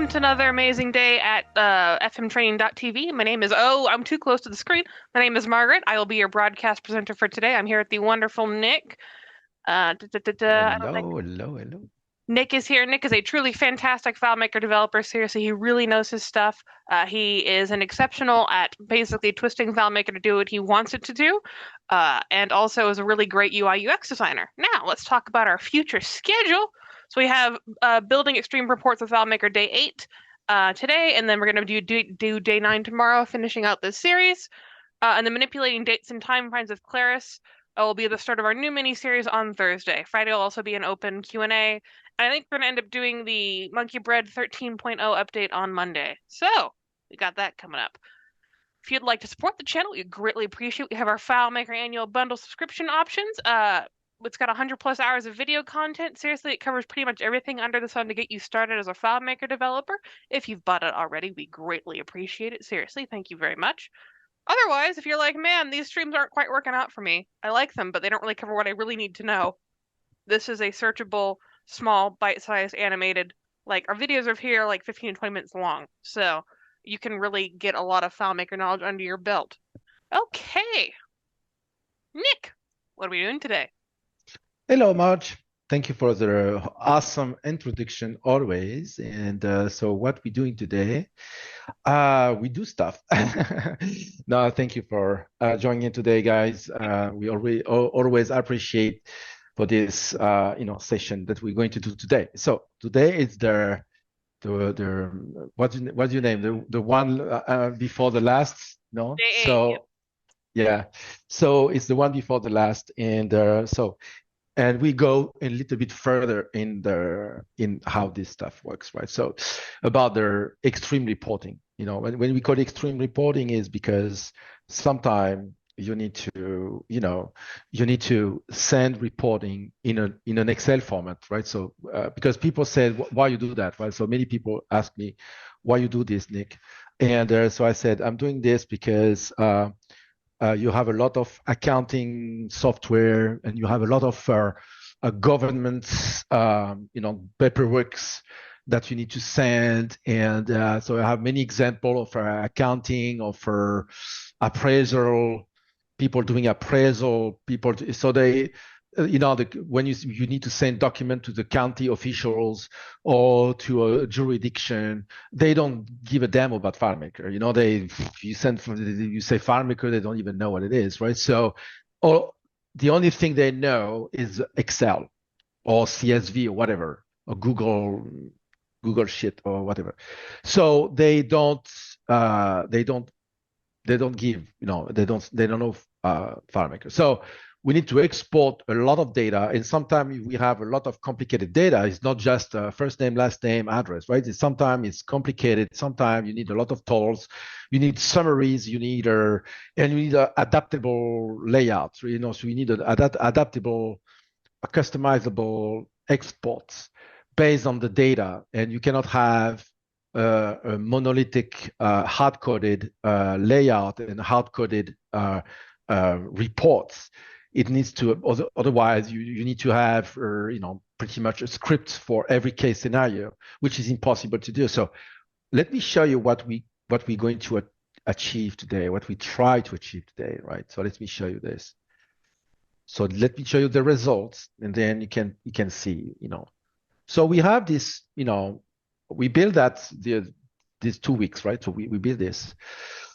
It's another amazing day at fmtraining.tv. My name is, I'm too close to the screen. My name is Margaret. I will be your broadcast presenter for today. I'm here with the wonderful Nick. I don't think Hello, hello, hello. Nick is here. Nick is a truly fantastic FileMaker developer. Seriously, he really knows his stuff. He is an exceptional at basically twisting FileMaker to do what he wants it to do, and also is a really great UI UX designer. Now, let's talk about our future schedule. So we have building extreme reports with FileMaker Day 8 today, and then we're going to do Day 9 tomorrow, finishing out this series. And then manipulating dates and timelines with Claris will be the start of our new mini-series on Thursday. Friday will also be an open Q&A. I think we're going to end up doing the Monkey Bread 13.0 update on Monday. So, we got that coming up. If you'd like to support the channel, we greatly appreciate. We have our FileMaker annual bundle subscription options. It's got 100 plus hours of video content. Seriously, it covers pretty much everything under the sun to get you started as a FileMaker developer. If you've bought it already, we greatly appreciate it. Seriously, thank you very much. Otherwise, if you're like, man, these streams aren't quite working out for me, I like them, but they don't really cover what I really need to know. This is a searchable, small, bite-sized, animated, like our videos are here like 15 to 20 minutes long. So you can really get a lot of FileMaker knowledge under your belt. Okay. Nick, what are we doing today? Hello, Marge. Thank you for the awesome introduction always. And so what we're doing today, we do stuff. No, thank you for joining in today, guys. We always appreciate for this session that we're going to do today. So today is the what's your name? The one before the last, no? Day 8. So Yep. yeah, so it's the one before the last, and and we go a little bit further in how this stuff works, right? So about the extreme reporting, when we call it extreme reporting is because sometimes you need to send reporting in an Excel format, right? So because people said, why you do that, right? So many people ask me, why you do this, Nick? And so I said, I'm doing this because you have a lot of accounting software, and you have a lot of government, paperwork that you need to send. And so I have many examples of accounting, of appraisal, people doing appraisal, so they, when you need to send document to the county officials or to a jurisdiction, they don't give a damn about FileMaker. You say FileMaker, they don't even know what it is, right? So, the only thing they know is Excel or CSV or whatever, or Google shit or whatever. So they don't give, they don't know FileMaker. So we need to export a lot of data, and sometimes we have a lot of complicated data. It's not just first name, last name, address, right? Sometimes it's complicated. Sometimes you need a lot of tools. You need summaries. You need adaptable layouts. So you need adaptable, customizable exports based on the data, and you cannot have a monolithic hard-coded layout and hard-coded reports. It needs to, otherwise you need to have pretty much a script for every case scenario, which is impossible to do. So let me show you what we're going to achieve today, what we try to achieve today, right? So let me show you this. So let me show you the results, and then you can see, So we have this, we built that these 2 weeks, right? So we build this.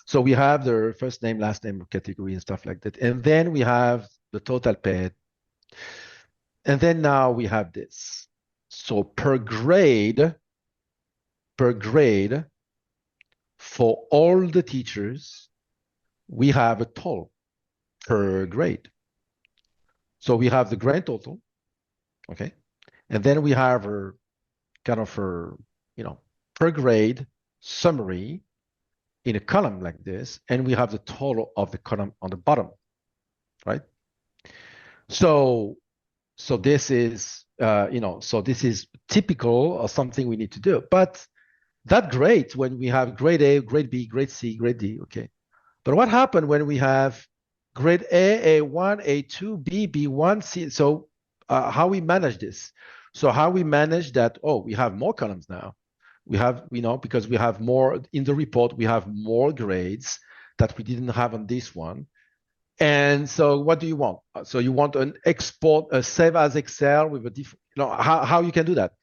So we have the first name, last name category and stuff like that. And then we have the total paid. And then now we have this. So per grade, for all the teachers, we have a total per grade. So we have the grand total, okay? And then we have a kind of per grade summary in a column like this, and we have the total of the column on the bottom, right? So this is, so this is typical of something we need to do. But that's great when we have grade A, grade B, grade C, grade D, okay? But what happened when we have grade A, A1, A2, B, B1, C? So how we manage this? So how we manage that? Oh, we have more columns now. We have, because we have more in the report, we have more grades that we didn't have on this one. And so what do you want? So you want an export, a save as Excel with a different, how you can do that?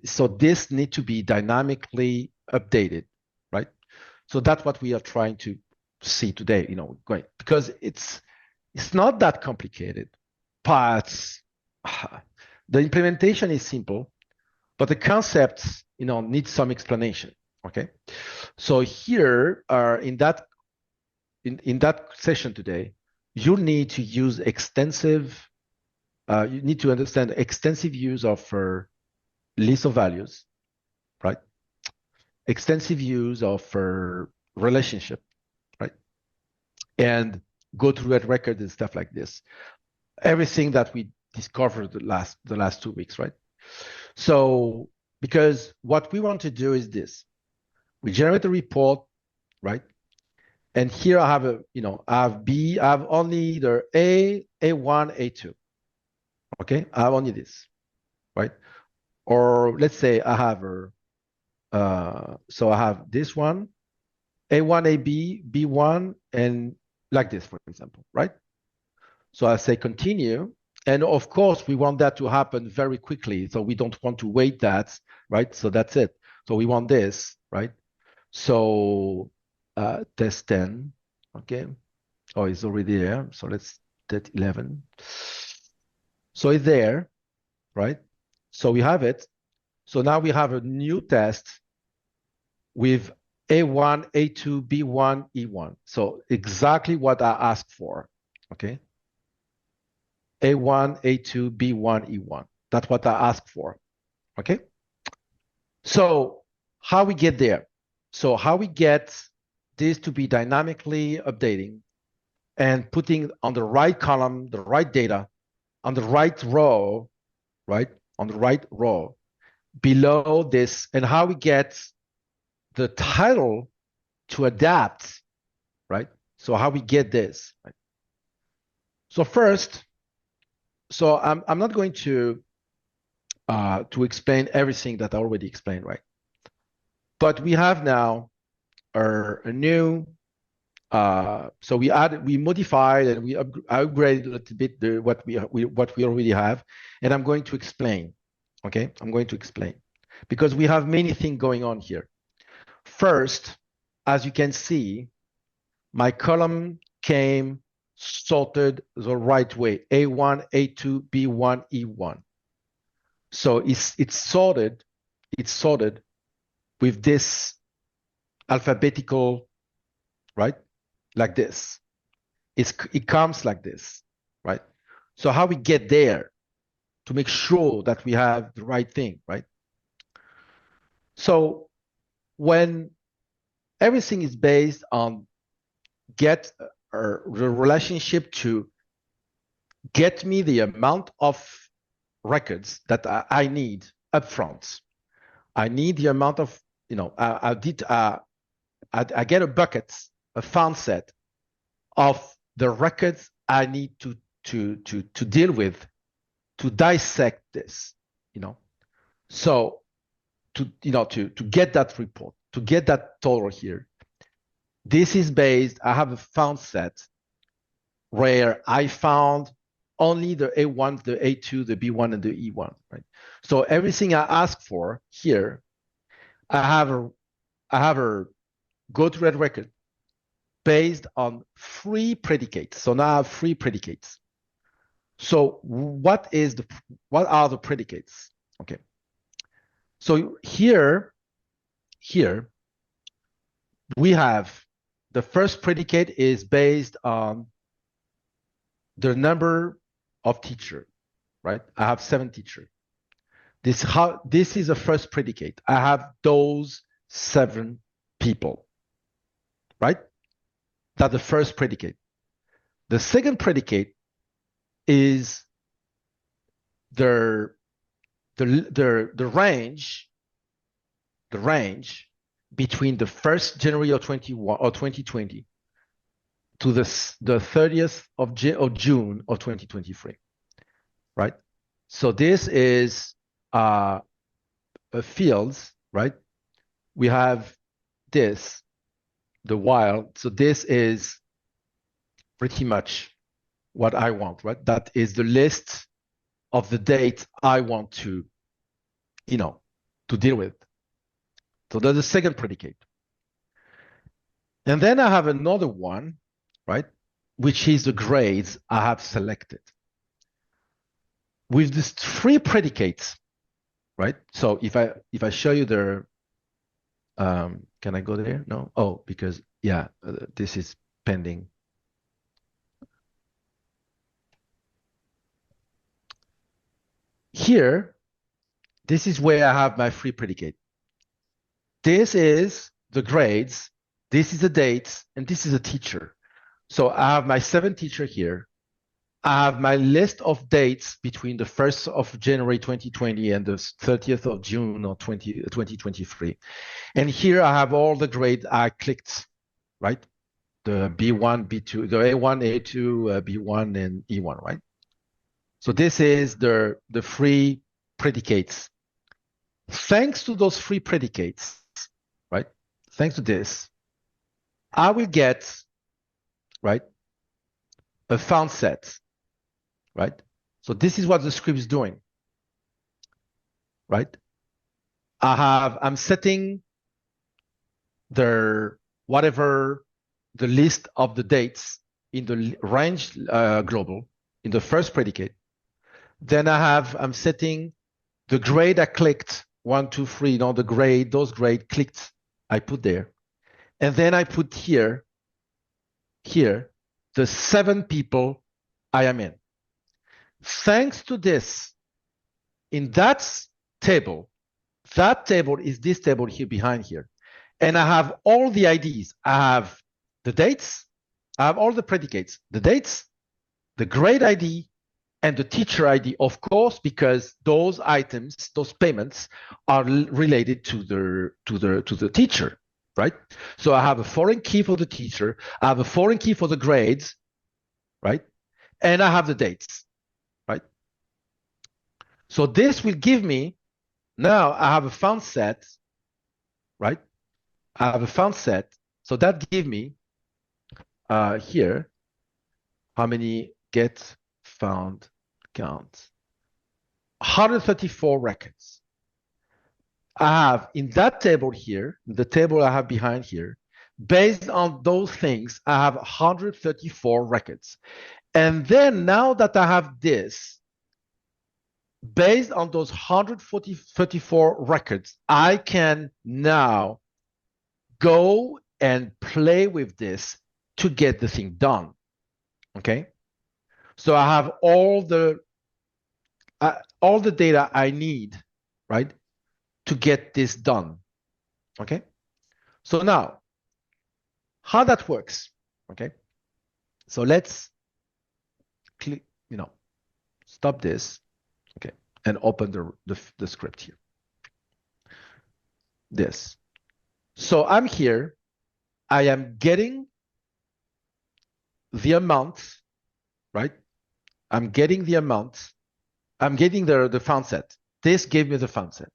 So this need to be dynamically updated, right? So that's what we are trying to see today, great, because it's not that complicated, but the implementation is simple, but the concepts, need some explanation. Okay, so here in that session today, you need to use extensive. You need to understand extensive use of list of values, right? Extensive use of relationship, right? And go through that record and stuff like this. Everything that we discovered the last 2 weeks, right? So because what we want to do is this: we generate a report, right? And here I have I have B, I have only either A, A1, A2. Okay, I have only this, right? Or let's say I have so I have this one, A1, AB, B1, and like this, for example, right? So I say continue. And of course, we want that to happen very quickly. So we don't want to wait that, right? So that's it. So we want this, right? So test 10, okay. Oh, it's already there. So let's test 11. So it's there, right? So we have it. So now we have a new test with A1, A2, B1, E1. So exactly what I asked for, okay? A1, A2, B1, E1. That's what I asked for, okay? So how we get there? So how we get this to be dynamically updating and putting on the right column, the right data, on the right row, right? On the right row below this, and how we get the title to adapt, right? So how we get this, right? So first, so I'm not going to explain everything that I already explained, right? But we have now a new, so we modified and we upgraded a little bit what we already have, and I'm going to explain. Okay, I'm going to explain because we have many things going on here. First, as you can see, my column came sorted the right way: A1, A2, B1, E1. So it's sorted with this alphabetical, right? Like this. It comes like this, right? So how we get there to make sure that we have the right thing, right? So when everything is based on get the relationship to get me the amount of records that I need upfront. I need the amount of, I get a bucket, a found set of the records I need to deal with, to dissect this, So to get that report, to get that total here, this is based, I have a found set where I found only the A1, the A2, the B1, and the E1, right? So everything I ask for here, I have a go-to record based on 3 predicates. So now I have 3 predicates. So what are the predicates? Okay. So here we have the first predicate is based on the number of teacher, right? I have 7 teachers. This is the first predicate. I have those 7 people, right? That's the first predicate. The second predicate is the range between the 1st January of 2020 to the 30th of June of 2023, right? So this is fields right? We have this, the while. So this is pretty much what I want, right? That is the list of the date I want to, to deal with. So that's the second predicate. And then I have another one, right? Which is the grades I have selected. With these three predicates, right? So if I show you the, can I go there? No? Oh, because yeah, this is pending. Here, this is where I have my free predicate. This is the grades, this is the dates, and this is a teacher. So I have my 7 teacher here. I have my list of dates between the 1st of January 2020 and the 30th of June of 2023. And here I have all the grades I clicked, right? The B1, B2, the A1, A2, B1, and E1, right? So this is the free predicates. Thanks to those free predicates, right? Thanks to this, I will get, right, a found set, right? So this is what the script is doing, right? I'm setting the list of the dates in the range global in the first predicate. Then I'm setting the grade I clicked, 1, 2, 3, those grade clicked, I put there. And then I put here, the 7 people I am in. Thanks to this, in that table is this table here behind here. And I have all the IDs. I have the dates, I have all the predicates, the dates, the grade ID, and the teacher ID, of course, because those items, those payments are related to the teacher, right? So I have a foreign key for the teacher, I have a foreign key for the grades, right? And I have the dates, right? So this will give me, now I have a found set, right? I have a found set. So that give me here, how many get found count? 134 records. I have in that table here, the table I have behind here, based on those things, I have 134 records. And then now that I have this, based on those 134 records, I can now go and play with this to get the thing done. Okay? So I have all the data I need, right, to get this done. Okay? So now, how that works, okay? So let's click, stop this, okay, and open the script here. This. So I'm here, I am getting the amount, right? I'm getting the amount, I'm getting the found set. This gave me the found set.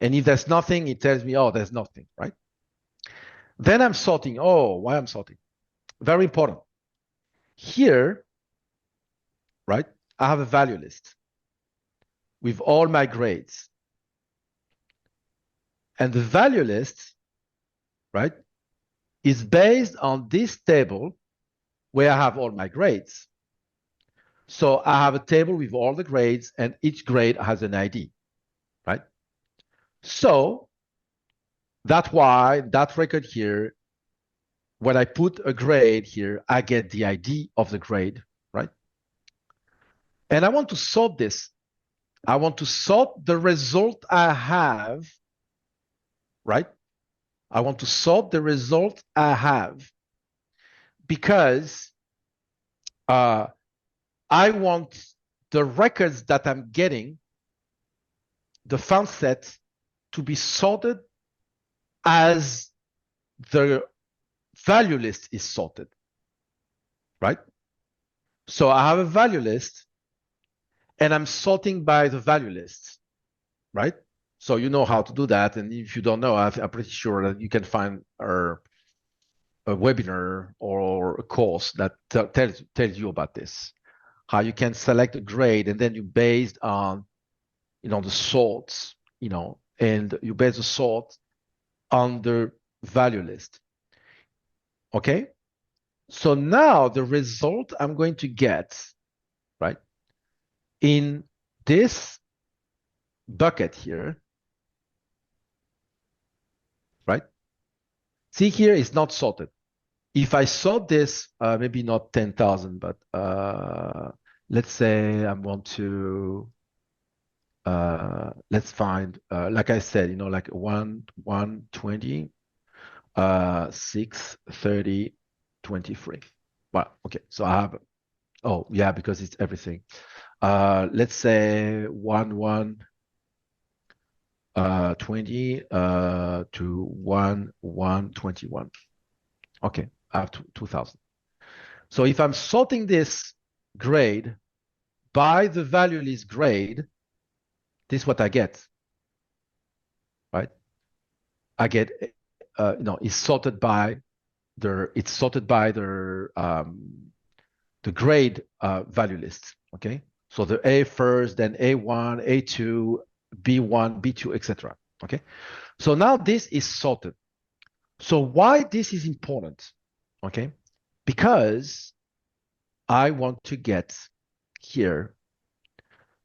And if there's nothing, it tells me, oh, there's nothing, right? Then I'm sorting. Oh, why I'm sorting? Very important. Here, right, I have a value list with all my grades. And the value list, right, is based on this table where I have all my grades. So I have a table with all the grades, and each grade has an ID, right? So that's why that record here, when I put a grade here, I get the ID of the grade, right? And I want to sort this. I want to sort the result I have, right? I want to sort the result I have because I want the records that I'm getting, the found set, to be sorted as the value list is sorted, right? So I have a value list and I'm sorting by the value list, right? So you know how to do that. And if you don't know, I'm pretty sure that you can find a webinar or a course that tells you about this. How you can select a grade and then you based on, the sorts, and you base the sort on the value list. Okay? So now the result I'm going to get, right, in this bucket here, right? See here, it's not sorted. If I sort this, maybe not 10,000, but let's say I want to, let's find, like I said, like 120, 6, 30, 23. Well, okay, so I have, oh yeah, because it's everything. Let's say 20 to 121. Okay, I have 2000. So if I'm sorting this grade by the value list grade, this is what I get, right? I get, it's sorted by the grade value list. Okay, so the A first, then A1, A2, B1, B2, etc. Okay, so now this is sorted. So why this is important? Okay, because I want to get here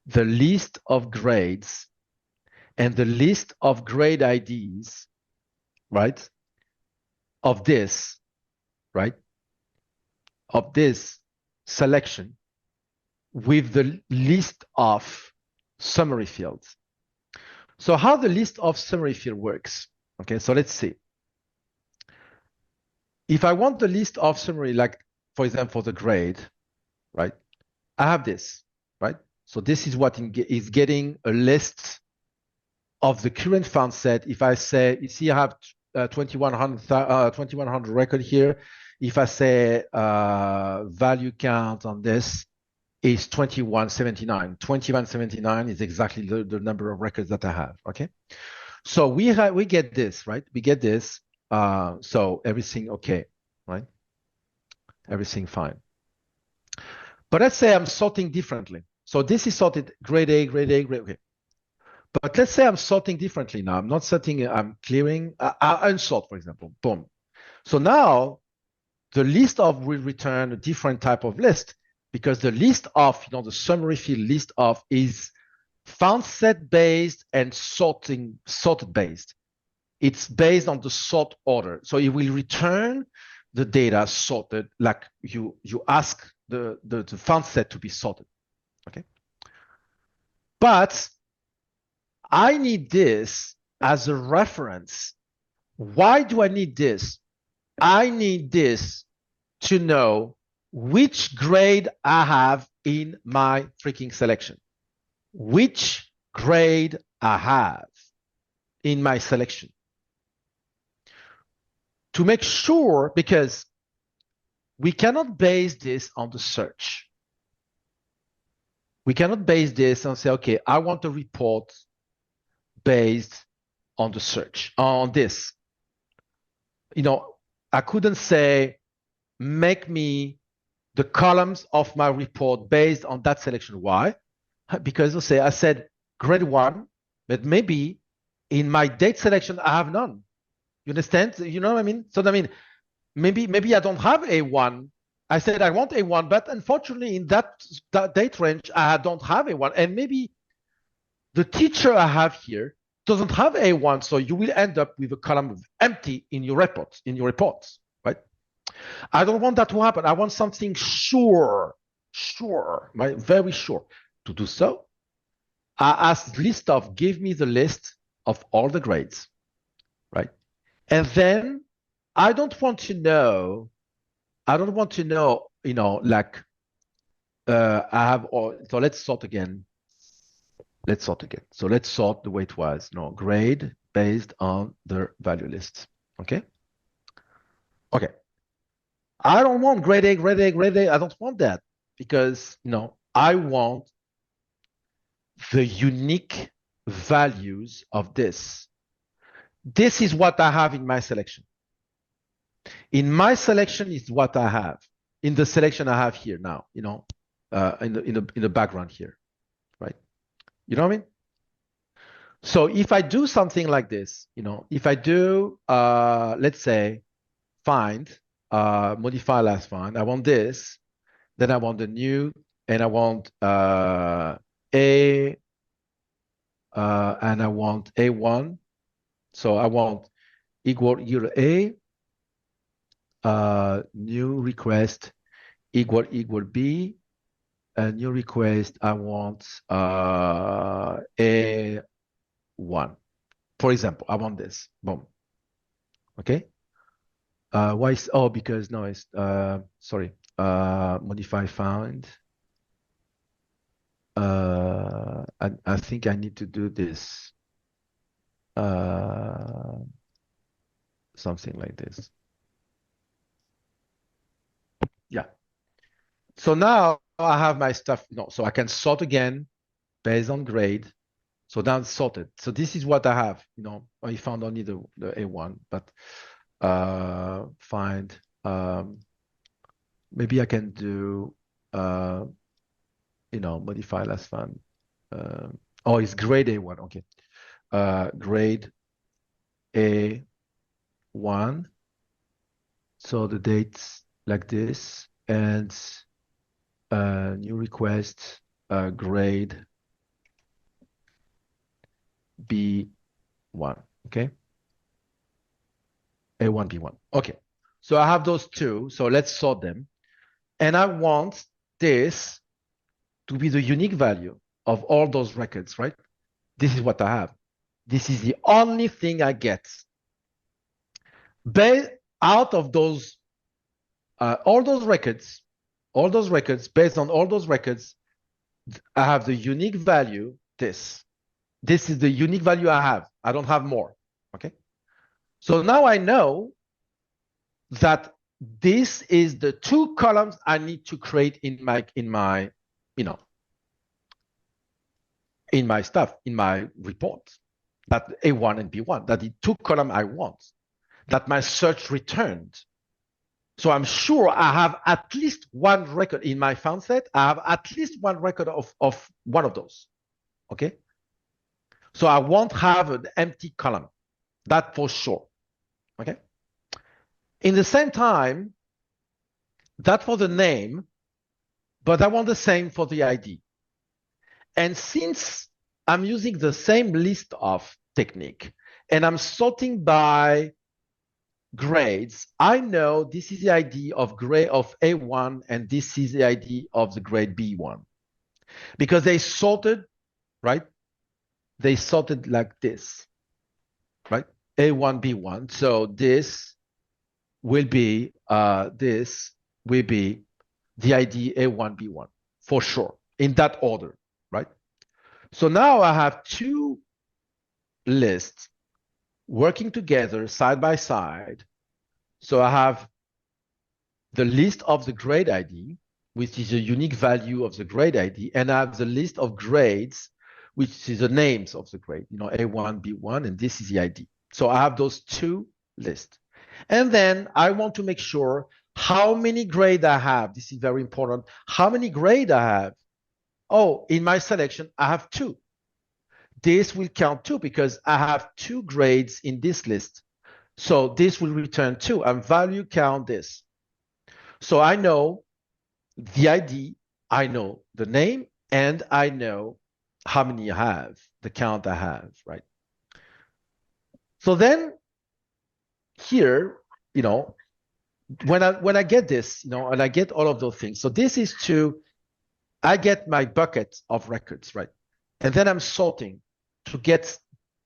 the list of grades and the list of grade IDs, right, of this, right, of this selection with the list of summary fields. So how the list of summary field works, okay, so let's see. If I want the list of summary, like, for example, the grade, right, I have this, right? So this is what is getting a list of the current found set. If I say, you see, I have 2100 record here. If I say value count on this is 2179. 2179 is exactly the number of records that I have. Okay, so we get this, right? We get this. So everything okay, right? Everything fine. But let's say I'm sorting differently. So this is sorted grade A, grade A, grade okay. But let's say I'm sorting differently now. I'm not sorting, I'm clearing, I unsort, for example, boom. So now the list of will return a different type of list because the list of, the summary field list of is found set based and sorted based. It's based on the sort order. So it will return the data sorted like you ask the found set to be sorted. Okay. But I need this as a reference. Why do I need this? I need this to know which grade I have in my freaking selection. Which grade I have in my selection. To make sure, because we cannot base this on the search. We cannot base this and say, okay, I want a report based on the search, on this. I couldn't say, make me the columns of my report based on that selection. Why? Because I said grade 1, but maybe in my date selection, I have none. You understand? You know what I mean? So maybe I don't have A1. I said I want A1, but unfortunately in that date range, I don't have A1. And maybe the teacher I have here doesn't have A1, so you will end up with a column of empty in your reports, right? I don't want that to happen. I want something sure, very sure. To do so, I ask list of, give me the list of all the grades, right? And then I don't want to know, like, I have, so let's sort again. So let's sort the way it was. Grade based on the value list. Okay. Okay. I don't want grade A, grade A, grade A. I don't want that because, I want the unique values of this. This is what I have in my selection. In my selection is what I have. In the selection I have here now, in the background here, right? You know what I mean? So if I do something like this, if I do, let's say, find, modify last find, I want this, then I want the new, and I want A, and I want A1. So I want equal A, new request equal B, and new request I want A1. For example, I want this. Boom. Okay. Why is because no, it's sorry. Modify found. I think I need to do this. Something like this. Yeah. So now I have my stuff, so I can sort again based on grade. So now it's sorted. So this is what I have, I found only the A1, but find, maybe I can do, modify last find. It's grade A1, okay. Grade A1. So the dates like this, and new request, grade B1, okay? A1, B1, okay. So I have those two, so let's sort them. And I want this to be the unique value of all those records, right? This is what I have. This is the only thing I get. Out of those, all those records, based on all those records, I have the unique value, this. This is the unique value I have. I don't have more, okay? So now I know that this is the two columns I need to create in my stuff, in my report, that A1 and B1, that the two column I want, that my search returned. So I'm sure I have at least one record in my found set. I have at least one record of one of those, okay? So I won't have an empty column, that for sure, okay? In the same time, that for the name, but I want the same for the ID. And since I'm using the same list of technique and I'm sorting by grades, I know this is the ID of grade of A1 and this is the ID of the grade B1. Because they sorted, right? They sorted like this, right? A1, B1. So this will be the ID A1, B1 for sure, in that order, right? So now I have two lists working together side by side. So I have the list of the grade ID, which is a unique value of the grade ID, and I have the list of grades, which is the names of the grade, A1, B1, and this is the ID. So I have those two lists. And then I want to make sure how many grades I have. This is very important. How many grades I have? Oh, in my selection, I have 2. This will count 2 because I have 2 grades in this list. So this will return 2 and value count this. So I know the ID, I know the name, and I know how many I have, the count I have, right? So then here, when I get this, and I get all of those things. So this is I get my bucket of records, right? And then I'm sorting to get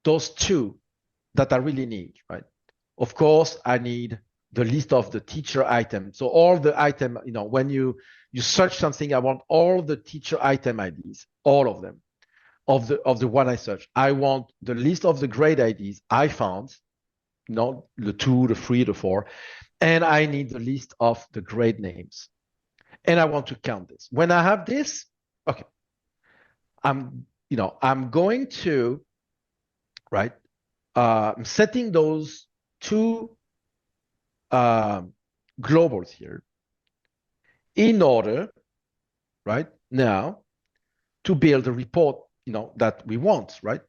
those 2 that I really need, right? Of course, I need the list of the teacher item. So all the item, when you search something, I want all the teacher item IDs, all of them, of the one I search. I want the list of the grade IDs I found, not the 2, the 3, the 4, and I need the list of the grade names. And I want to count this. When I have this, okay, I'm going to right? I'm setting those two globals here in order, right, now to build a report, that we want, right?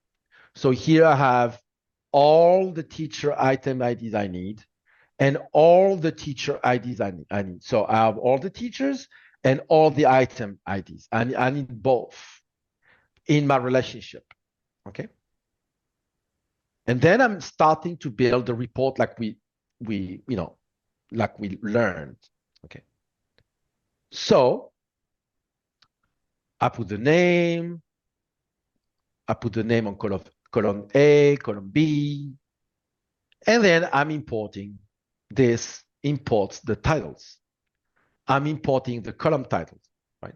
So here I have all the teacher item IDs I need and all the teacher IDs I need. So I have all the teachers and all the item IDs. I need both in my relationship, okay? And then I'm starting to build the report like we learned, okay? So I put the name, I put the name on column A, column B, and then I'm importing this imports the titles. I'm importing the column titles, right?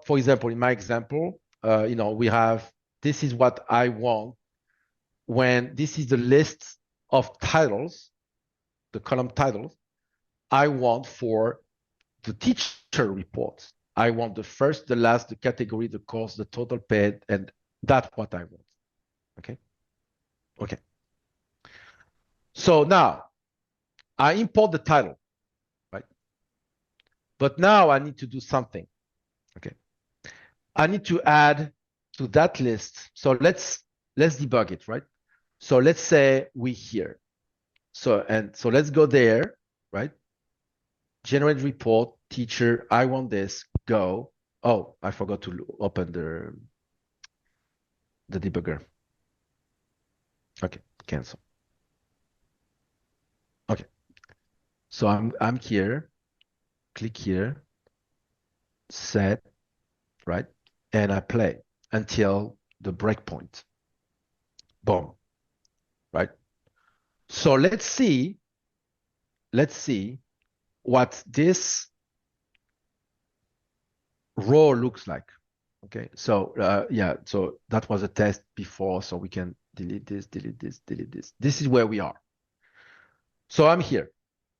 For example, in my example, we have, this is what I want when this is the list of titles, the column titles, I want for the teacher reports. I want the first, the last, the category, the course, the total paid, and that's what I want, okay? Okay. So now I import the title, right? But now I need to do something, okay? I need to add to that list. So let's debug it, right? So let's say we here. So let's go there, right? Generate report, teacher, I want this, go. Oh, I forgot to open the debugger. Okay, cancel. Okay. So I'm here, click here, set, right? And I play until the breakpoint. Boom. Right? So let's see what this row looks like. Okay, so yeah, so that was a test before, so we can delete this, delete this, delete this. This is where we are. So I'm here.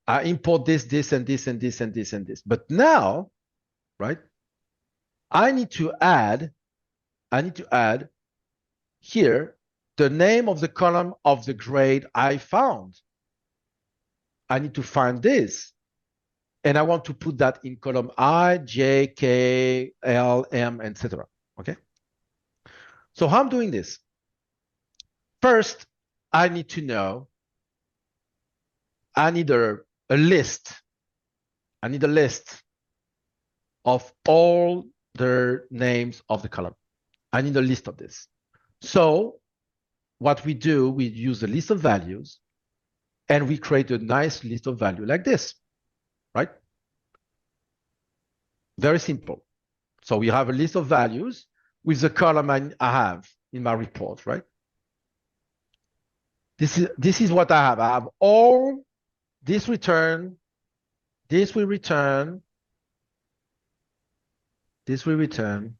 I import this, and this, and this, and this, and this. But now, right, I need to add here the name of the column of the grade I found. I need to find this. And I want to put that in column I, J, K, L, M, etc. Okay? So how I'm doing this? First, I need to know, I need a list. I need a list of all the names of the column. I need a list of this. So what we do, we use a list of values and we create a nice list of value like this, right? Very simple. So we have a list of values with the column I have in my report, right? This is what I have. I have all this return, this will return, this will return,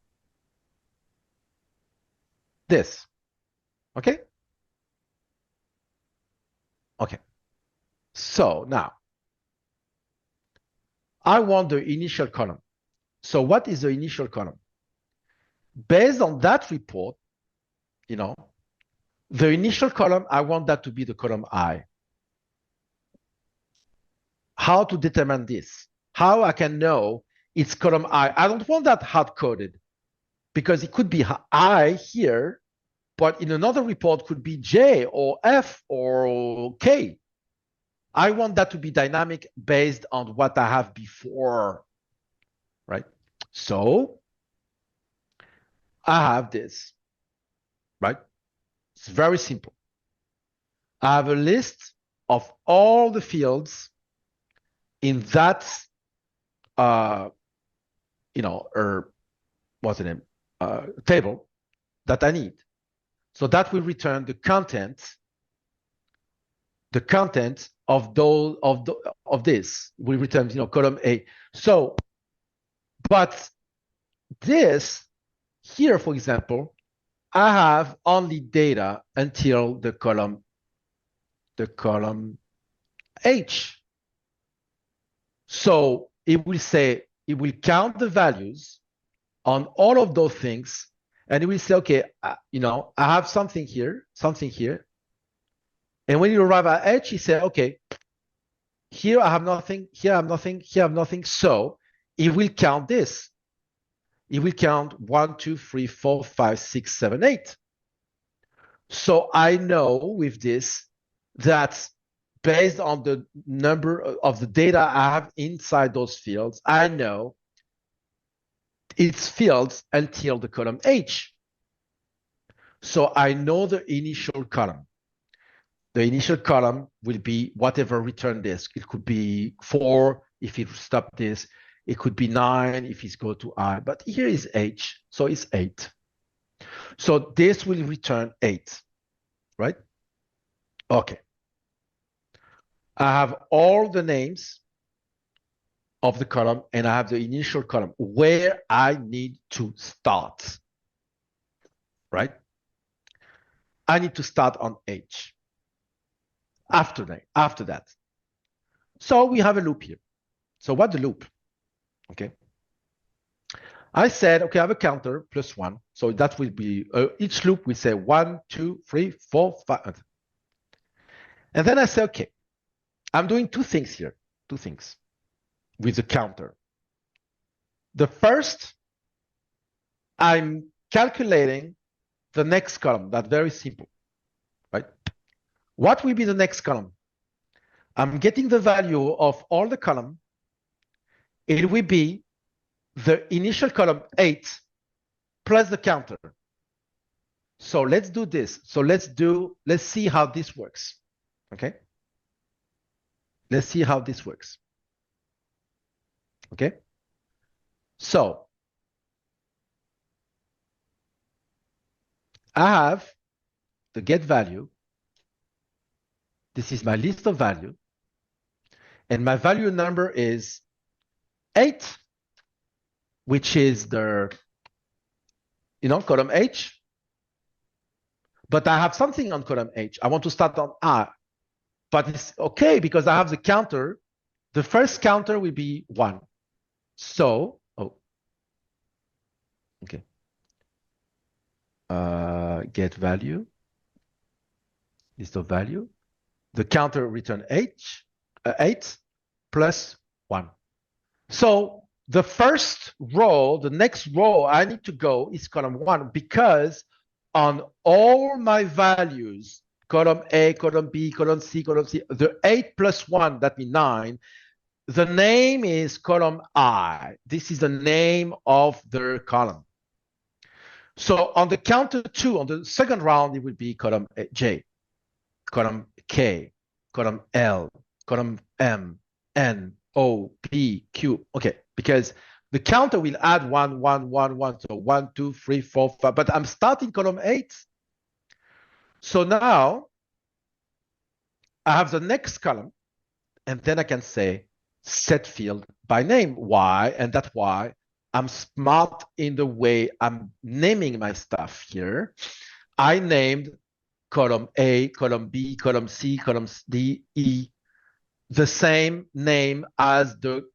this. Okay? Okay. So now I want the initial column. So what is the initial column? Based on that report, the initial column, I want that to be the column I. How to determine this? How I can know it's column I? I don't want that hard-coded because it could be I here, but in another report could be J or F or K. I want that to be dynamic based on what I have before, right? So I have this, right? It's very simple. I have a list of all the fields in that, what's the name, table that I need. So that will return the content of those of this will return, column A. So, but this here, for example, I have only data until the column H. So it will count the values on all of those things And it will say, okay, I have something here. And when you arrive at H, you say, okay, here I have nothing, here I have nothing, here I have nothing. So it will count this. It will count 1, 2, 3, 4, 5, 6, 7, 8. So I know with this that based on the number of the data I have inside those fields, I know its fields until the column H. So I know the initial column. The initial column will be whatever return this. It could be 4 if it stop this. It could be 9 if it's go to I. But here is H, so it's 8. So this will return 8, right? Okay. I have all the names of the column, and I have the initial column where I need to start, right? I need to start on H. After that. So we have a loop here. So what the loop? Okay. I said, okay, I have a counter plus 1. So that will be, each loop will say 1, 2, 3, 4, 5. And then I say, okay, I'm doing two things here, with the counter. The first, I'm calculating the next column. That's very simple, right? What will be the next column? I'm getting the value of all the column. It will be the initial column 8 plus the counter. So let's do this. So let's see how this works. Okay. Let's see how this works. Okay. So I have the get value. This is my list of value. And my value number is 8, which is the, column H. But I have something on column H. I want to start on I. But it's okay because I have the counter. The first counter will be 1. So, okay. Get value, list of value. The counter return 8 plus 1. So the first row, the next row I need to go is column 1 because on all my values, column A, column B, column C, the 8 plus 1, that means 9, the name is column I. This is the name of the column. So on the counter 2, on the second round, it will be column J, column K, column L, column M, N, O, P, Q. Okay, because the counter will add 1, 1, 1, 1. So 1, 2, 3, 4, 5. But I'm starting column 8. So now I have the next column, and then I can say set field by name. Why? And that's why I'm smart in the way I'm naming my stuff here. I named column A, column B, column C, column D, E, the same name as the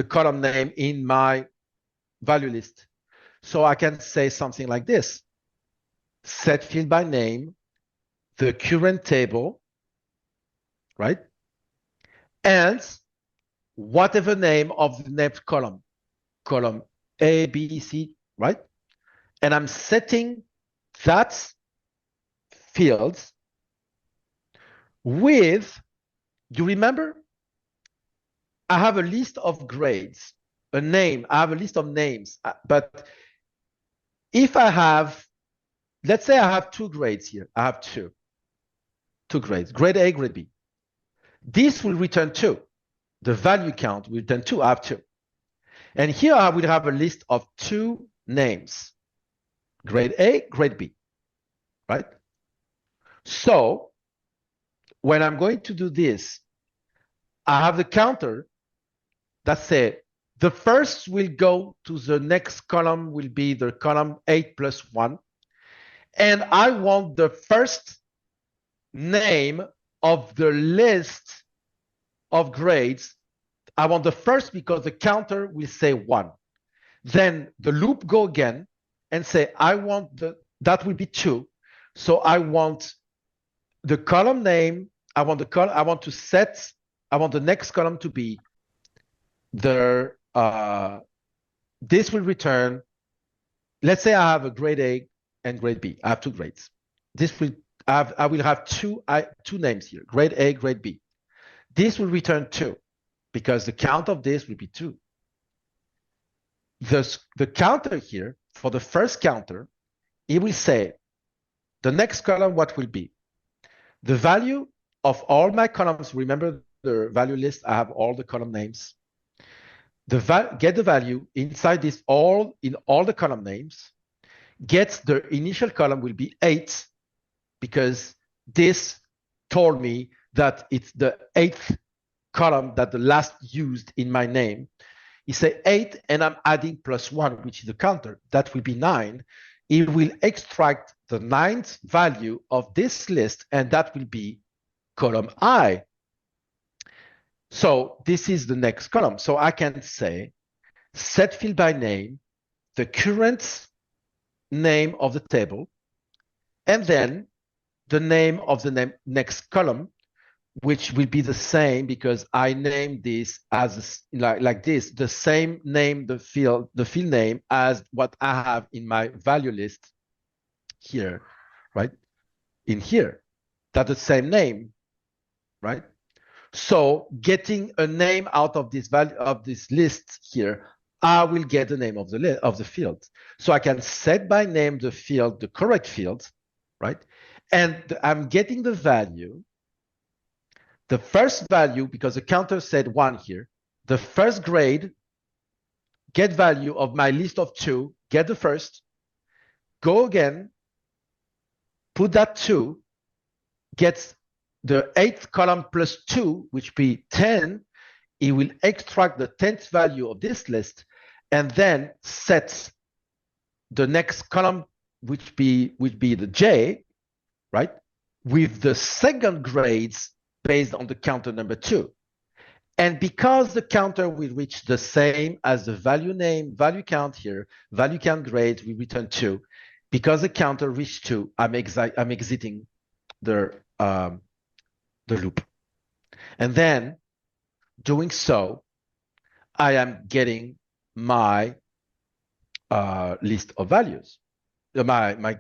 column name in my value list. So I can say something like this. Set field by name, the current table, right? And whatever name of the next column, column A, B, C, right? And I'm setting that field with, you remember? I have a list of grades, a name. I have a list of names. But if I have, let's say I have 2 grades here. I have two grades, grade A, grade B. This will return 2. The value count will return 2. I have 2. And here I will have a list of 2 names, grade A, grade B, right? So when I'm going to do this, I have the counter that says the first will go to the next column will be the column 8 plus 1. And I want the first name of the list of grades. I want the first because the counter will say 1. Then the loop go again, and say, I want that will be 2. So I want the column name, I want the next column to be this will return, let's say I have a grade A and grade B. I have 2 grades. I will have two names here, grade A, grade B. This will return 2 because the count of this will be 2. The counter here, for the first counter, it will say, the next column, what will be? The value of all my columns, remember the value list, I have all the column names. Get the value inside this in all the column names. Get the initial column will be 8 because this told me that it's the 8th column that the last used in my name. You say 8 and I'm adding +1, which is the counter. That will be 9. It will extract the 9th value of this list, and that will be column I. So this is the next column. So I can say set field by name, the current name of the table, and then the name of the next column, which will be the same because I named this as like this, the same name, the field name as what I have in my value list here, right? In here, that's the same name, right? So getting a name out of this value of this list here, I will get the name of the field. So I can set by name the field, the correct field, right? And I'm getting the value. The first value, because the counter said 1 here, the first grade, get value of my list of 2, get the first, go again, put that 2, gets the 8th column +2, which be 10, it will extract the 10th value of this list, and then sets the next column, which be the J, right, with the second grades based on the counter number 2. And because the counter will reach the same as the value name, value count here, value count grades, we return 2. Because the counter reached 2, I'm exiting the loop. And then doing so, I am getting my list of values, my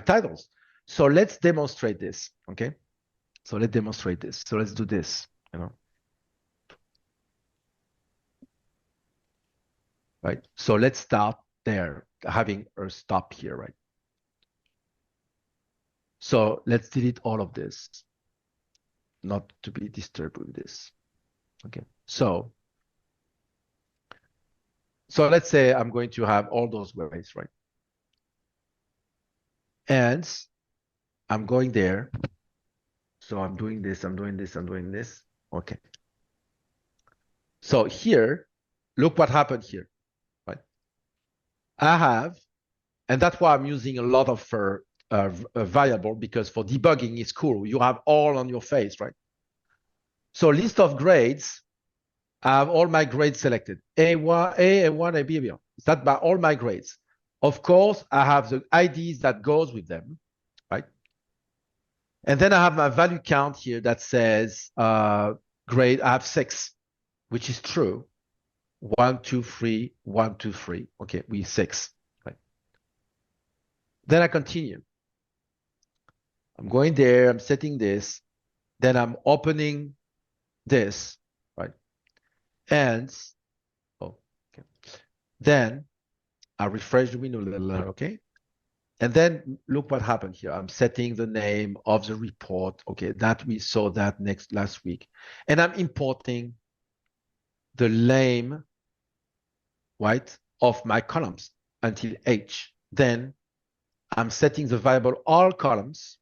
titles. So let's demonstrate this, okay? So let's demonstrate this. So let's do this, right? So let's start there, having a stop here, right? So let's delete all of this, not to be disturbed with this, okay? So let's say I'm going to have all those grades, right? And I'm going there. So I'm doing this, I'm doing this, I'm doing this. Okay. So here, look what happened here, right? I have, and that's why I'm using a lot of variable, because for debugging, it's cool. You have all on your face, right? So list of grades, I have all my grades selected. A1, A1, A, B, B. That's by all my grades. Of course, I have the IDs that goes with them, right? And then I have my value count here that says grade, I have 6, which is true. 1, 2, 3, 1, 2, 3. Okay, we 6, right? Then I continue. I'm going there, I'm setting this. Then I'm opening this, right? And, okay. Then I refresh the window a little, okay? And then look what happened here. I'm setting the name of the report. Okay, that we saw that last week. And I'm importing the name, right, of my columns until H. Then I'm setting the variable all columns.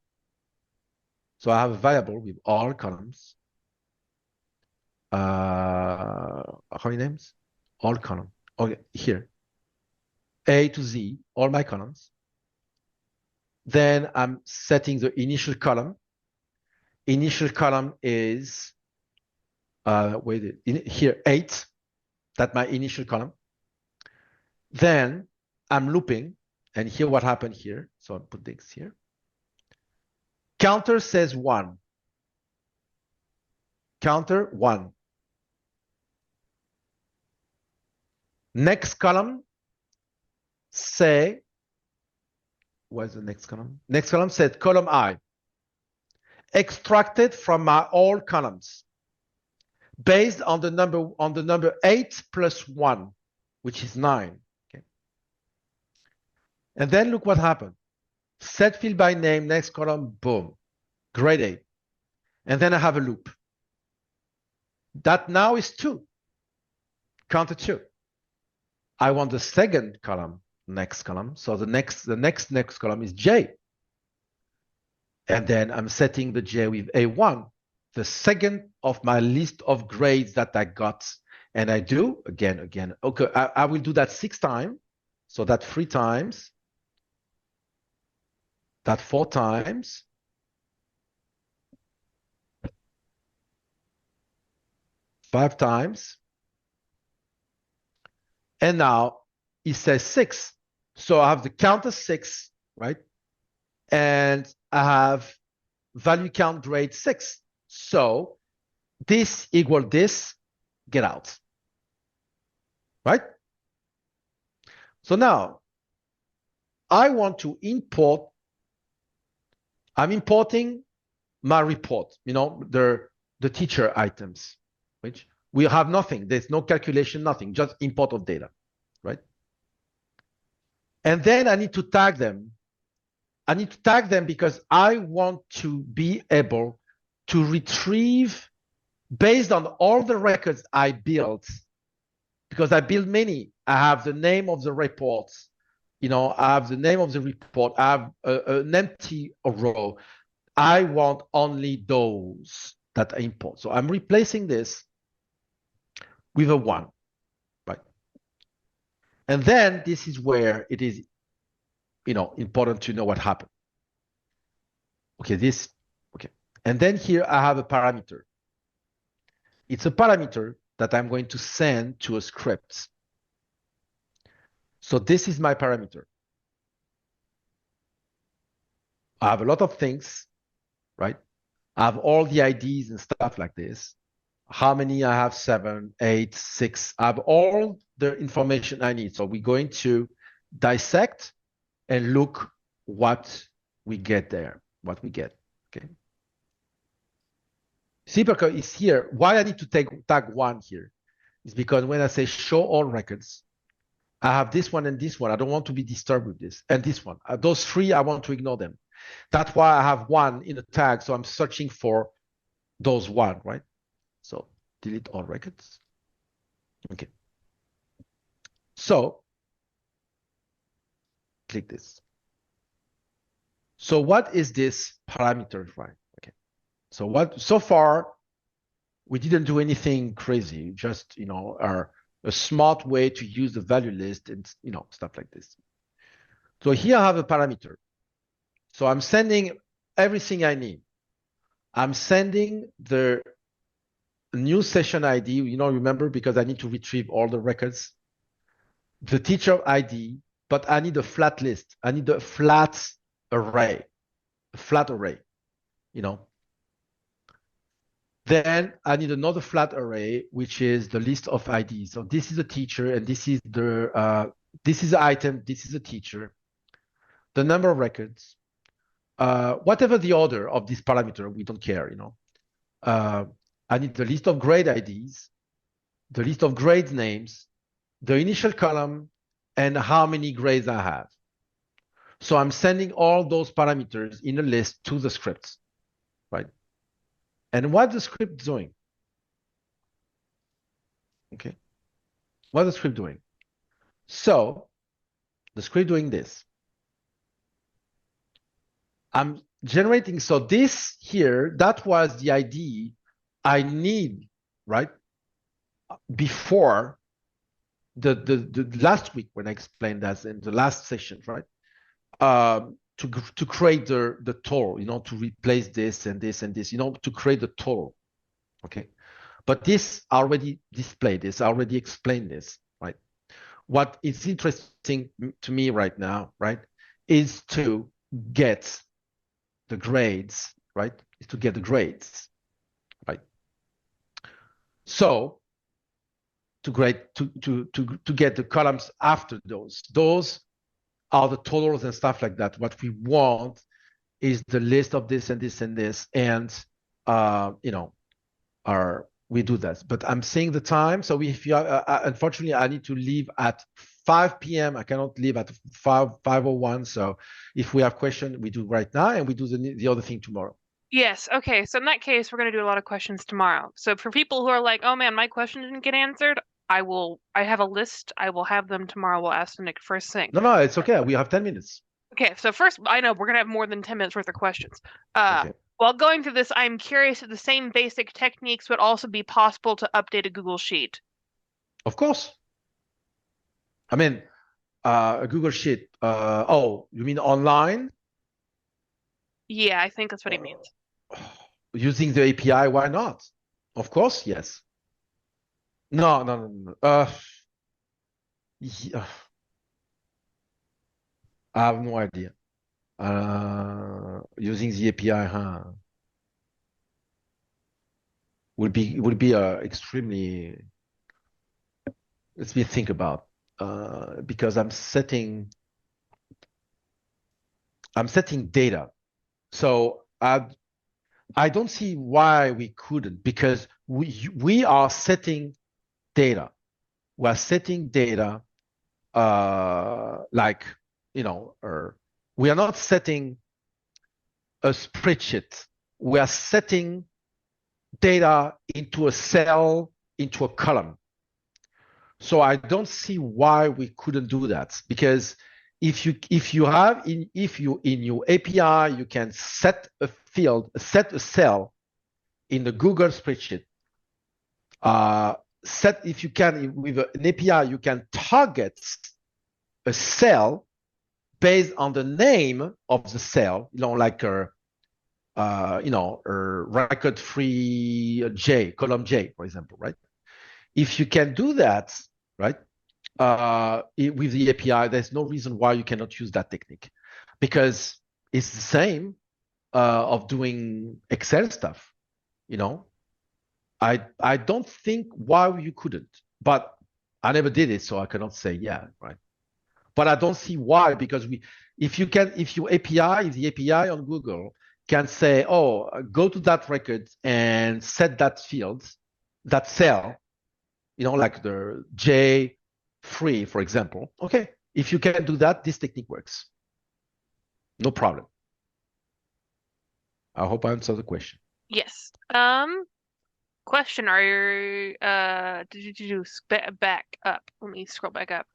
So I have a variable with all columns. How many names? All column. Okay, here. A to Z, all my columns. Then I'm setting the initial column. Initial column is here 8. That's my initial column. Then I'm looping, and here what happened here. So I'll put this here. Counter says 1. Counter 1. Next column say, what's the next column? Next column said column I. Extracted from my all columns based on the number 8 plus 1, which is 9. Okay. And then look what happened. Set field by name, next column, boom, grade 8. And then I have a loop. That now is 2. Counter 2. I want the second column, next column. So the next column is J. And then I'm setting the J with A1, the second of my list of grades that I got. And I do again. Okay, I will do that 6 times. So that 3 times, that 4 times, 5 times. And now it says 6. So I have the counter 6, right? And I have value count grade 6. So this equal this, get out. Right? So now I want to import, I'm importing my report, the teacher items, which we have nothing. There's no calculation, nothing, just import of data, right? And then I need to tag them. I need to tag them because I want to be able to retrieve based on all the records I built, because I built many. I have the name of the reports, I have the name of the report. I have an empty row. I want only those that I import. So I'm replacing this with a 1, right? And then this is where it is, important to know what happened. Okay, okay. And then here I have a parameter. It's a parameter that I'm going to send to a script. So this is my parameter. I have a lot of things, right? I have all the IDs and stuff like this. How many I have? 7, 8, 6. I have all the information I need. So we're going to dissect and look what we get there, what we get, okay? Reciprocal is here. Why I need to tag 1 here is because when I say show all records, I have this one and this one. I don't want to be disturbed with this. And this one. Those 3, I want to ignore them. That's why I have 1 in the tag. So I'm searching for those 1, right? So delete all records. Okay. So click this. So what is this parameter, right? Okay. So far we didn't do anything crazy, just a smart way to use the value list and stuff like this. So here I have a parameter. So I'm sending everything I need. I'm sending the new session ID, remember, because I need to retrieve all the records, the teacher ID, but I need a flat list. I need a flat array, Then I need another flat array, which is the list of IDs. So this is a teacher, and this is the item. This is a teacher. The number of records, whatever the order of this parameter, we don't care. I need the list of grade IDs, the list of grade names, the initial column, and how many grades I have. So I'm sending all those parameters in a list to the script, right? And what the script doing? Okay. What the script doing? So the script doing this. I'm generating, so this here, that was the ID I need, right? Before the last week when I explained that in the last session, right? To create the total, to replace this and this and this, to create the total, okay? But this already displayed this, I already explained this, right? what is interesting to me right now, right, is to get the grades, right? Is to get the grades, right? So to get the columns after those. Those are the totals and stuff like that. What we want is the list of this and this and this, and we do that. But I'm seeing the time, so if you unfortunately I need to leave at 5 p.m. I cannot leave at 5:01. So if we have questions, we do right now, and we do the other thing tomorrow. Yes. Okay. So in that case, we're going to do a lot of questions tomorrow. So for people who are like, "Oh man, my question didn't get answered," I have a list. I will have them tomorrow. We'll ask them first thing. No, it's okay. We have 10 minutes. Okay. So first, I know we're going to have more than 10 minutes worth of questions. Okay. While going through this, I'm curious if the same basic techniques would also be possible to update a Google Sheet. Of course. I mean, a Google Sheet. Oh, you mean online? Yeah, I think that's what he means. Using the API, why not? Of course, yes. No. Yeah, I have no idea. Using the API, huh? Would be extremely. Let me think about because I'm setting data, so I don't see why we couldn't, because we are setting data. We are setting data like, or we are not setting a spreadsheet. We are setting data into a cell, into a column. So I don't see why we couldn't do that, because if you in your API you can set a field, set a cell in the Google spreadsheet. If you can with an API you can target a cell based on the name of the cell, like a record free J, column J, for example, right? If you can do that, right, with the API, there's no reason why you cannot use that technique, because it's the same of doing Excel stuff. I don't think why you couldn't, but I never did it, so I cannot say yeah, right. But I don't see why, because if your API, if the API on Google can say, oh, go to that record and set that field, that cell, like the J free, for example. Okay, if you can do that, this technique works. No problem. I hope I answered the question. Yes. Question, are you did you back up? Let me scroll back up.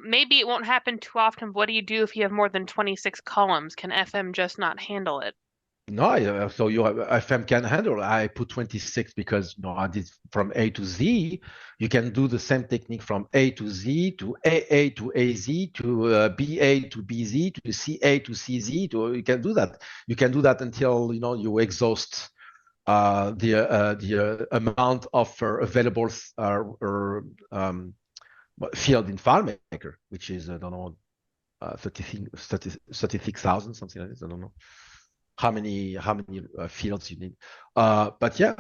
Maybe it won't happen too often. What do you do if you have more than 26 columns? Can FM just not handle it? No, so you have FM can handle. I put 26 because I did from A to Z. You can do the same technique from A to Z to AA to AZ to BA to BZ to CA to CZ. You can do that. You can do that until you exhaust the amount of available field in FileMaker, which is I don't know 36,000, something like this. I don't know how many fields you need. But yeah,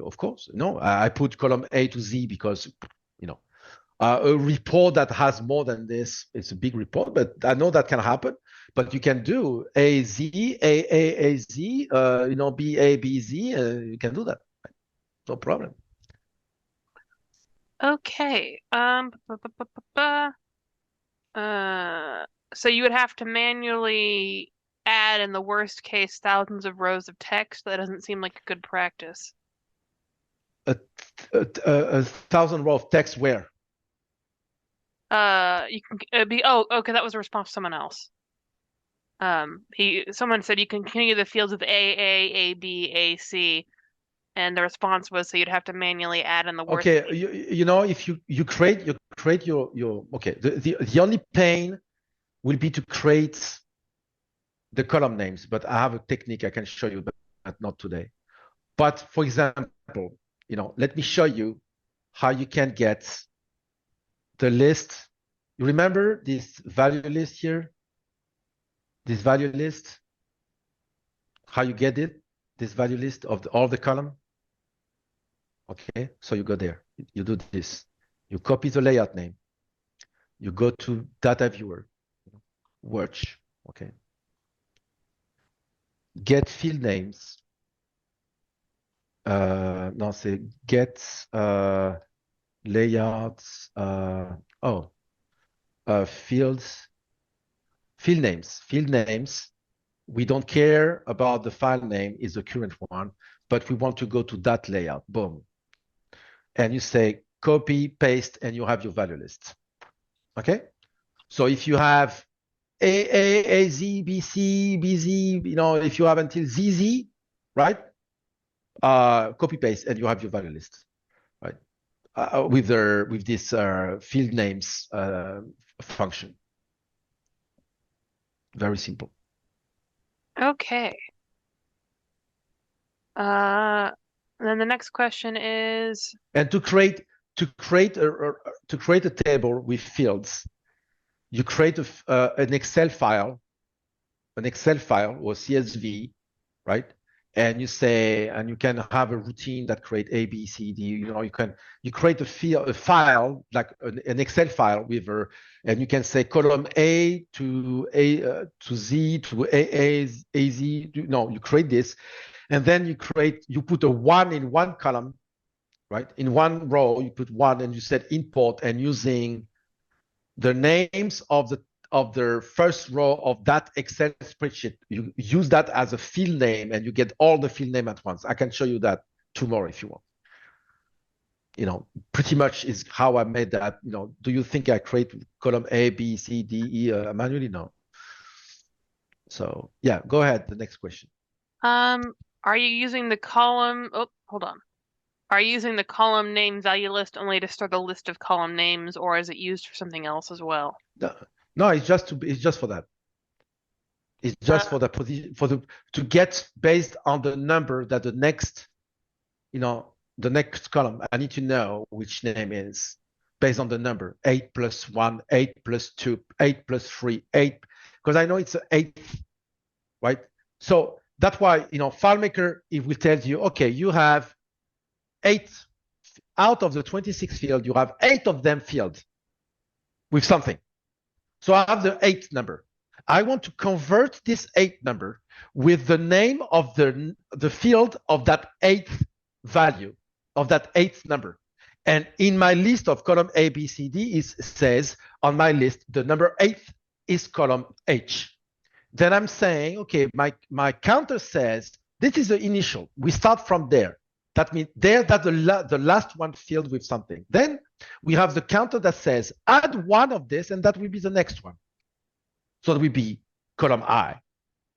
of course. No, I put column A to Z because a report that has more than this, it's a big report, but I know that can happen. But you can do AZ, AAAZ, BA, BZ, you can do that. No problem. Okay. So you would have to manually add, in the worst case, thousands of rows of text. That doesn't seem like a good practice. A 1,000 row of text where? You can be okay. That was a response to someone else. Someone said you can continue the fields with A, B, A, C, and the response was so you'd have to manually add in the worst. Okay, if you create your okay, the only pain will be to create the column names, but I have a technique I can show you, but not today. But for example, let me show you how you can get the list You remember this value list here? This value list, how you get it? This value list of all the column. Okay, so you go there. You do this. You copy the layout name. You go to data viewer, watch. Okay. Get field names. No, say get layouts. Fields. Field names. Field names. We don't care about the file name is the current one, but we want to go to that layout. Boom. And you say copy, paste, and you have your value list. Okay. So if you have A, Z, B, C, B, Z, if you have until ZZ, right? Copy paste, and you have your value list, right? With this field names function. Very simple. Okay. Then the next question is. And to create a table with fields, you create an Excel file or CSV, right? And you say, and you can have a routine that create A, B, C, D. You create a file like an Excel file with and you can say column A to Z to AZ. You create this, and then you put a 1 in one column, right? In one row, you put 1, and you set import, and using the names of the first row of that Excel spreadsheet, you use that as a field name, and you get all the field name at once. I can show you that tomorrow if you want. Pretty much is how I made that. Do you think I create column A, B, C, D, E manually? No. So yeah, go ahead. The next question. Are you using the column? Oh, hold on. Are you using the column name value list only to store the list of column names, or is it used for something else as well? No, it's just for that. It's just for the position, to get based on the number that the next column. I need to know which name is based on the number 8 plus 1, 8 plus 2, 8 plus 3, 8, because I know it's an 8, right? So that's why FileMaker, it will tell you, okay, you have 8 out of the 26 fields, you have 8 of them filled with something. So I have the 8th number. I want to convert this 8th number with the name of the field of that 8th value, of that 8th number. And in my list of column A, B, C, D, it says on my list, the number 8th is column H. Then I'm saying, okay, my counter says, this is the initial. We start from there. That means that's the last one filled with something. Then we have the counter that says, add 1 of this, and that will be the next one. So it will be column I.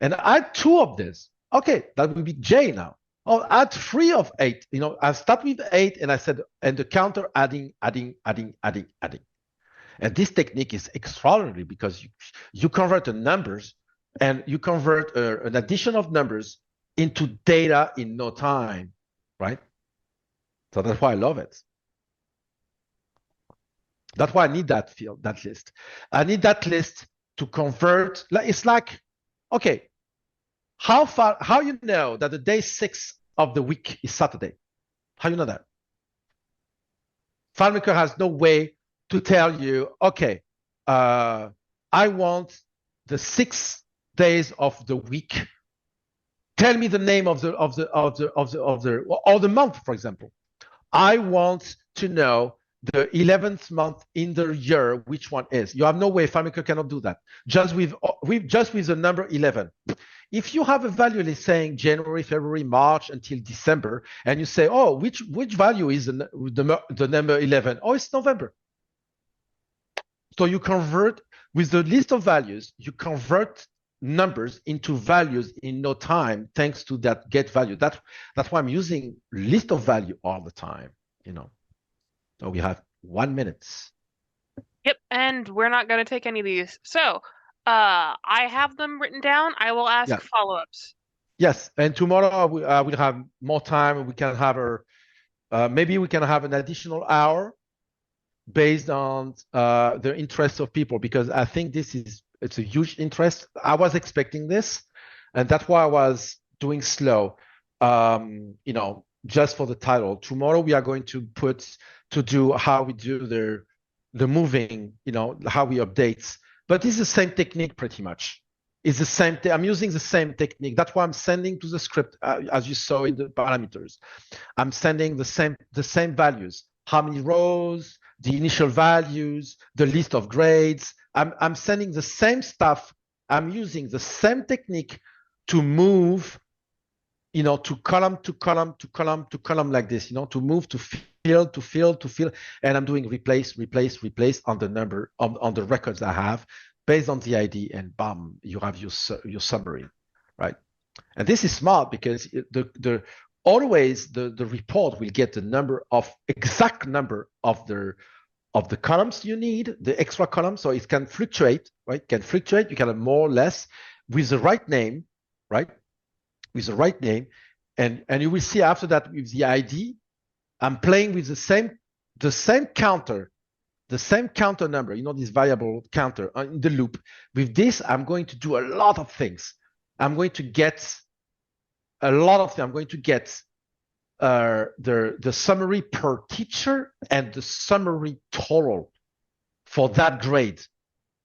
And add 2 of this. Okay, that will be J now. Or add 3 of 8. I start with 8, and I said, and the counter adding. And this technique is extraordinary because you convert the numbers, and you convert an addition of numbers into data in no time. Right? So that's why I love it. That's why I need that field, that list. I need that list to convert. It's like, okay, how you know that the day 6 of the week is Saturday? How you know that? FileMaker has no way to tell you, okay, I want the 6 days of the week. Tell me the name of the or the month, for example. I want to know the 11th month in the year, which one is. You have no way. FileMaker cannot do that. Just with the number 11. If you have a value list saying January, February, March until December, and you say, oh, which value is the number 11? Oh, it's November. So you convert with the list of values. You convert numbers into values in no time, thanks to that get value. That's why I'm using list of value all the time. So we have 1 minute. Yep, and we're not going to take any of these. So I have them written down. I will ask follow-ups. Yes, and tomorrow we'll have more time. We can have maybe we can have an additional hour based on the interest of people, because I think it's a huge interest. I was expecting this, and that's why I was doing slow, just for the title. Tomorrow we are going to do how we do the moving, how we update. But it's the same technique pretty much. It's the same thing. I'm using the same technique. That's why I'm sending to the script, as you saw in the parameters. I'm sending the same values. How many rows, the initial values, the list of grades. I'm sending the same stuff. I'm using the same technique to move, to column to column to column to column like this, to move to field to field to field. And I'm doing replace on the number on the records I have based on the ID, and bam, you have your summary, right? And this is smart because always the report will get the exact number of the columns you need, the extra columns. So it can fluctuate, right? You can have more or less with the right name, right? With the right name. And you will see after that with the ID, I'm playing with the same counter, number, this variable counter in the loop. With this, I'm going to do a lot of things. I'm going to get a lot of things. I'm going to get the summary per teacher and the summary total for that grade.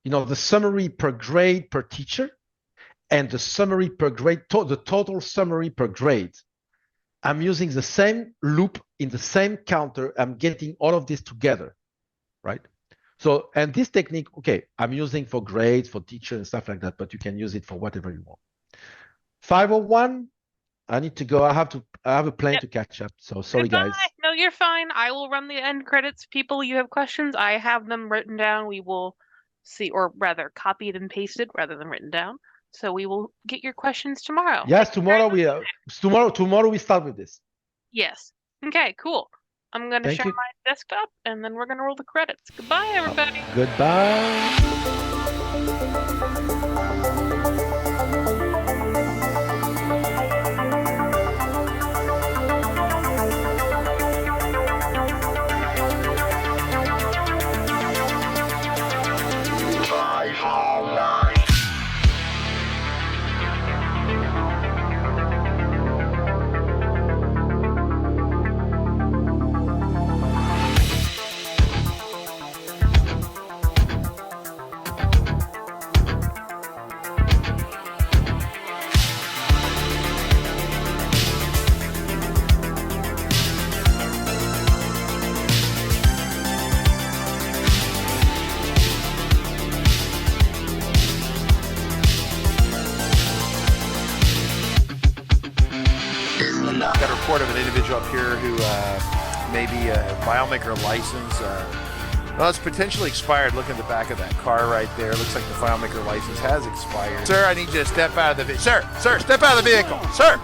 The summary per grade per teacher and the summary per grade, the total summary per grade. I'm using the same loop in the same counter. I'm getting all of this together, right? So, and this technique, okay, I'm using for grades, for teacher and stuff like that, but you can use it for whatever you want. 501, I need to go. I have a plane to catch up. So sorry, Goodbye. guys. No, you're fine. I will run the end credits. People, you have questions, I have them written down. We will see, or rather copied and pasted rather than written down. So we will get your questions tomorrow. Yes, tomorrow we start with this. Yes. Okay, cool. I'm going to share my desktop, and then we're going to roll the credits. Goodbye, everybody. Goodbye. Got a report of an individual up here who may be a FileMaker license. Well, it's potentially expired. Look at the back of that car right there. Looks like the FileMaker license has expired. Sir, I need you to step out of the vehicle. Sir, step out of the vehicle. Sir!